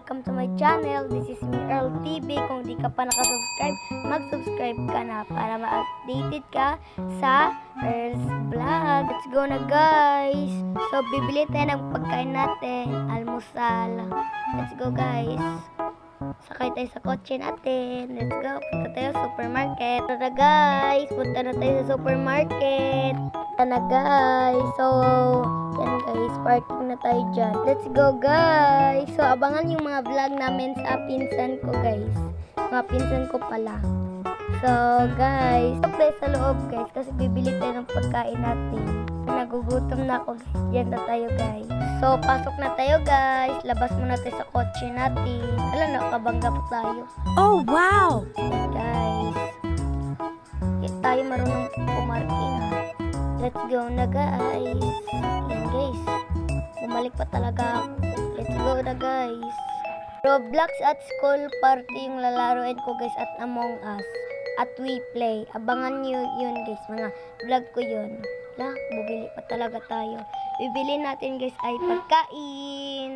welcome to my channel. This is me, Earl TV. Kung di ka pa nakasubscribe, mag-subscribe ka na para ma-updated ka sa Earl's Vlog. Let's go na guys! So, bibili tayo ng pagkain natin, almusal. Let's go guys! Sakay tayo sa kotse natin. Let's go. Punta tayo sa supermarket. Tara guys. Punta na tayo sa supermarket. Tara na guys. So, yan guys. Parking na tayo dyan. Let's go guys. So, abangan yung mga vlog namin sa pinsan ko guys. Mga pinsan ko pala. So, guys. Stop tayo sa loob guys. Kasi bibili tayo ng pagkain natin. Nagugutom na ako guys. Diyan na tayo guys. So, pasok na tayo guys. Labas muna tayo sa kotse natin. Alam na, kabangga pa tayo. Oh, wow! Guys. Hindi tayo marunong pumarking ha. Let's go na guys. Yan guys. Bumalik pa talaga ako. Let's go na guys. Roblox at school party yung lalaroin ko guys at Among Us. At We Play. Abangan nyo yun guys. Mga vlog ko yun. Bumili pa talaga tayo. Bibili natin guys ay pagkain.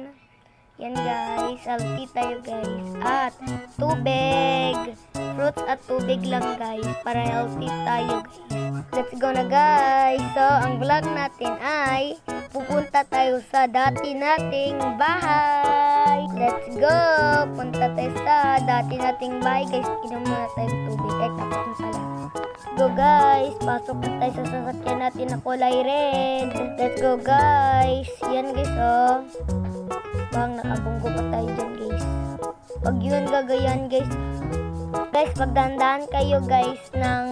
Yan guys. Healthy tayo guys. At tubig. Fruits at tubig lang guys. Para healthy tayo guys. Let's go na guys. So, ang vlog natin ay pupunta tayo sa dati nating bahay. Let's go. Punta tayo sa dati nating bahay guys. Inom muna tayong tubig. Tapos na pala. Go guys, pasok na tayo sa sasakyan natin na kulay red. Let's go guys. Yan guys oh. Bang nakabunggo pa tayo dyan guys. Pag yun gagayan guys. Guys, pagdandahan kayo guys ng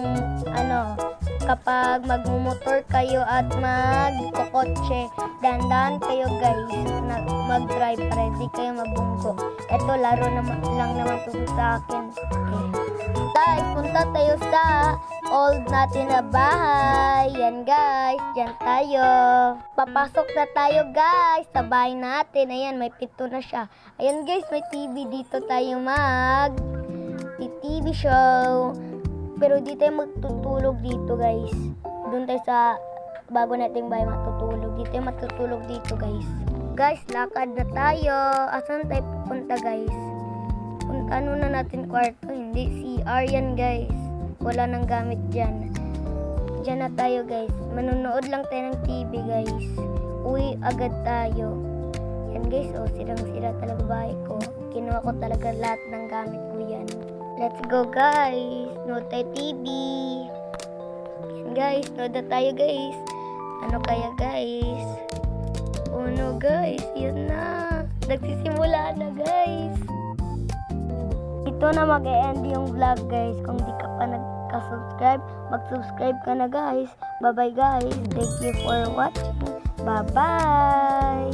kapag magmumotor kayo at magkokotse, dandahan kayo guys na mag-drive para hindi kayo mabunggo. Ito laro lang naman to sa akin. Okay. Guys, punta tayo sa old natin na bahay. Yan guys, dyan tayo. Papasok na tayo guys sa bahay natin. Ayan, may pito na siya. Ayan guys, may TV dito tayo TV show. Pero di tayo magtutulog dito guys. Doon tayo sa bago nating bahay matutulog. Di tayo matutulog dito guys. Guys, lakad na tayo. Asan tayo pupunta guys? Ano na natin kwarto? Hindi, CR yan guys. Wala nang gamit dyan. Dyan na tayo guys. Manonood lang tayo ng TV guys. Uwi agad tayo. Yan guys, oh, sirang-sira talaga bahay ko. Kinuha ko talaga lahat ng gamit ko yan. Let's go guys. Nood tayo TV. Yan guys, nood na tayo guys. Ano kaya guys? Oh no guys, yan na. Nagsisimula na guys. Ito na mag-e-end yung vlog guys. Kung di ka pa nagka-subscribe, mag-subscribe ka na guys. Bye bye guys. Thank you for watching. Bye bye.